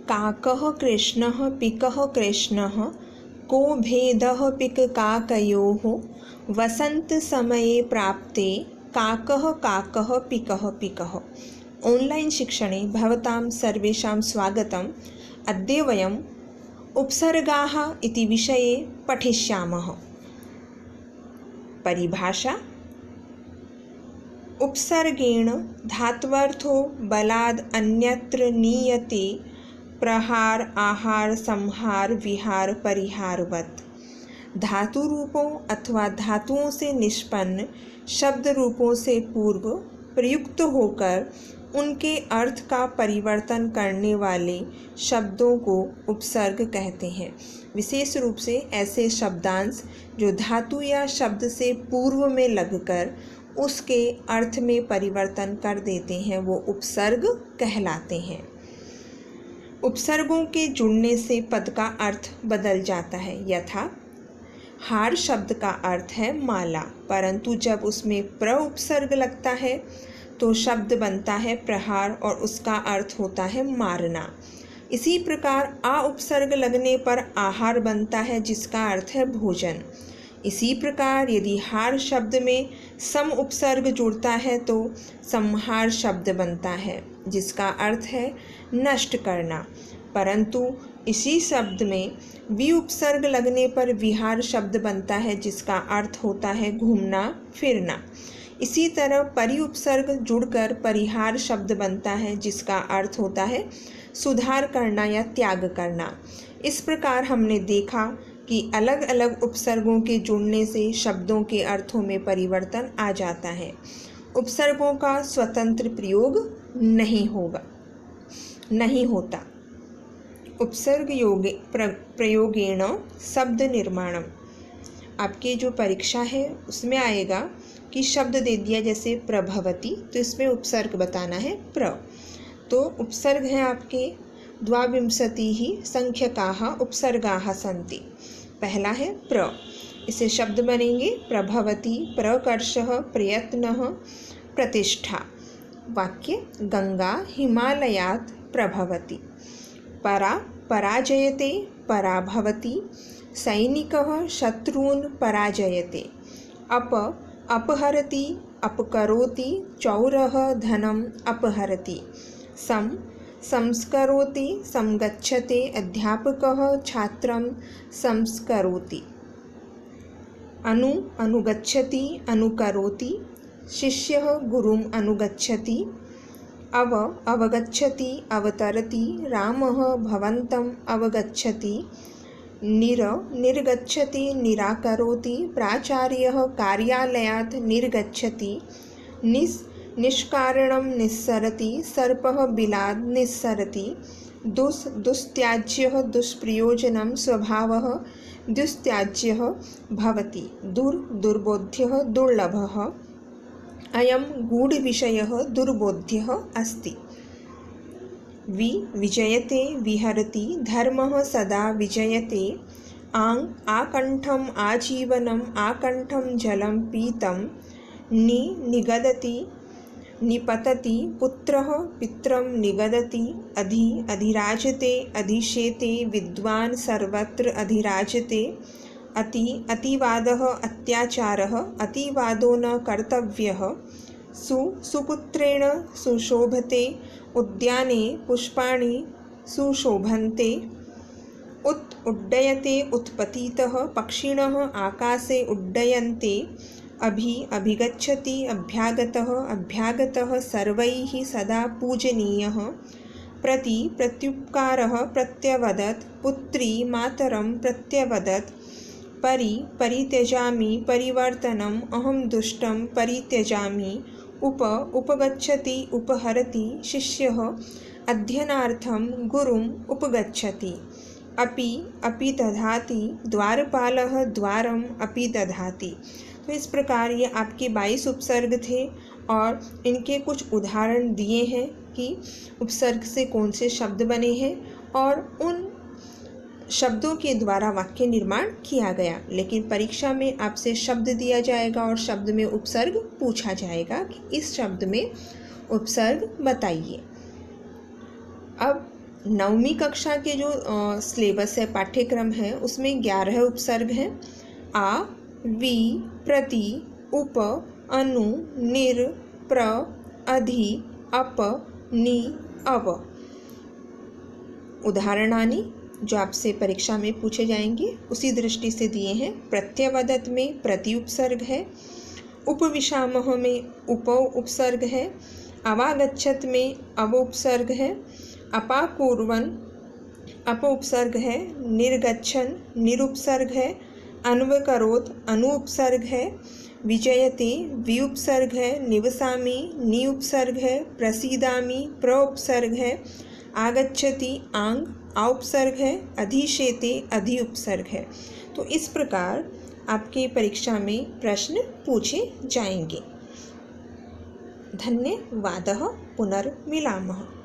काकः कृष्णः पिकः कृष्णः को भेदः पिककाकयोः वसन्तसमये प्राप्ते काकः काकः पिकः पिकः। ऑनलाइन शिक्षणे भवतां सर्वेषां स्वागतम्। अद्य वयम् उपसर्गाः इति विषये पठिष्यामः। परिभाषा: उपसर्गेण धात्वर्थो बलाद् अन्यत्र नीयते प्रहार आहार संहार विहार परिहारवत्। धातु रूपों अथवा धातुओं से निष्पन्न शब्द रूपों से पूर्व प्रयुक्त होकर उनके अर्थ का परिवर्तन करने वाले शब्दों को उपसर्ग कहते हैं। विशेष रूप से ऐसे शब्दांश जो धातु या शब्द से पूर्व में लगकर उसके अर्थ में परिवर्तन कर देते हैं वो उपसर्ग कहलाते हैं। उपसर्गों के जुड़ने से पद का अर्थ बदल जाता है। यथा हार शब्द का अर्थ है माला, परंतु जब उसमें प्र उपसर्ग लगता है तो शब्द बनता है प्रहार और उसका अर्थ होता है मारना। इसी प्रकार आ उपसर्ग लगने पर आहार बनता है जिसका अर्थ है भोजन। इसी प्रकार यदि हार शब्द में सम उपसर्ग जुड़ता है तो संहार शब्द बनता है जिसका अर्थ है नष्ट करना, परंतु इसी शब्द में वि उपसर्ग लगने पर विहार शब्द बनता है जिसका अर्थ होता है घूमना फिरना। इसी तरह परि उपसर्ग जुड़कर परिहार शब्द बनता है जिसका अर्थ होता है सुधार करना या त्याग करना। इस प्रकार हमने देखा कि अलग अलग उपसर्गों के जुड़ने से शब्दों के अर्थों में परिवर्तन आ जाता है। उपसर्गों का स्वतंत्र प्रयोग नहीं होता। उपसर्ग प्रयोगेण शब्द निर्माणम। आपके जो परीक्षा है उसमें आएगा कि शब्द दे दिया जैसे प्रभवती, तो इसमें उपसर्ग बताना है प्र। तो उपसर्ग है आपके द्वाविंशतिः संख्यकाः उपसर्गाः सन्ति। पहला है प्र, इसे शब्द बनेंगे प्रभवती, प्रकर्षः, प्रयत्नः, प्रतिष्ठा। वाक्य: गंगा हिमालयात् प्रभवति। परा पराजयते, पराभवति। सैनिकः शत्रून् पराजयते। अपहरति, अपकरोति। चौरः धनम् अपहरति। संस्करोति, संगच्छते। अध्यापकः छात्रं संस्करोति। अनुगच्छति, अनुकरोति। शिष्यः गुरुम् अनुगच्छति। अवगच्छति, अवतरति। रामः भवन्तम् अवगच्छति। निर्गच्छति, निराकरोति। प्राचार्यः कार्यालयात् निर्गच्छति। निष्कारणं निस्सरति। सर्पः बिलाद् निस्सरति। दुस्त्याज्यः दुष्प्रयोजनं स्वभावः दुस्त्याज्यः भवति। दुर्बोध्यः दुर्लभः। अयं गूढविषयः दुर्बोध्यः अस्ति। विजयते, विहरति। धर्मः सदा विजयते। आकण्ठम् आजीवनम्। आकण्ठं जलं पीतं। निगदति, निपतति। पुत्रः पित्रं निगदति। अधिराजते, अधिशेते। विद्वान् सर्वत्र अधिराजते। अतिवादः अत्याचारः। अतिवादो न कर्तव्यः। सुपुत्रेण सुशोभते। उद्याने पुष्पाणि सुशोभन्ते। उड्डयते, उत्पतितः। पक्षिणः आकाशे उड्डयन्ते। अभिगच्छति, अभ्यागतः। अभ्यागतः सर्वैः सदा पूजनीयः। प्रत्युपकारः प्रत्यवदत्। पुत्री मातरं प्रत्यवदत्। परित्यजामि, परिवर्तनम्। अहं दुष्टं परित्यजामि। उपगच्छति, उपहरति। शिष्यः अध्ययनार्थं गुरुम् उपगच्छति। अपि दधाति। द्वारपालः द्वारम् अपि दधाति। तो इस प्रकार ये आपके 22 उपसर्ग थे और इनके कुछ उदाहरण दिए हैं कि उपसर्ग से कौन से शब्द बने हैं और उन शब्दों के द्वारा वाक्य निर्माण किया गया। लेकिन परीक्षा में आपसे शब्द दिया जाएगा और शब्द में उपसर्ग पूछा जाएगा कि इस शब्द में उपसर्ग बताइए। अब 9वीं कक्षा के जो सिलेबस है, पाठ्यक्रम है, उसमें 11 उपसर्ग हैं। आ, वि, प्रति, उप, अनु, निर, प्र, अधि, अप, नि, अव। उदाहरणानि जो आपसे परीक्षा में पूछे जाएंगे उसी दृष्टि से दिए हैं। प्रत्यवदत में प्रति उपसर्ग है, उपविशामः में उप उपसर्ग है, अवागच्छत में अव उपसर्ग है, अपाकुर्वन् अप उपसर्ग है, निर्गच्छन् निरुपसर्ग है, अन्वकरोत् अनु उपसर्ग है, विजयते वि उपसर्ग है, निवसामि नि उपसर्ग है, प्रसीदामि प्र उपसर्ग है, आगच्छति आंग आ उपसर्ग है, अधिशेते अधि उपसर्ग है। तो इस प्रकार आपके परीक्षा में प्रश्न पूछे जाएंगे। धन्यवादः। पुनर्मिलामः।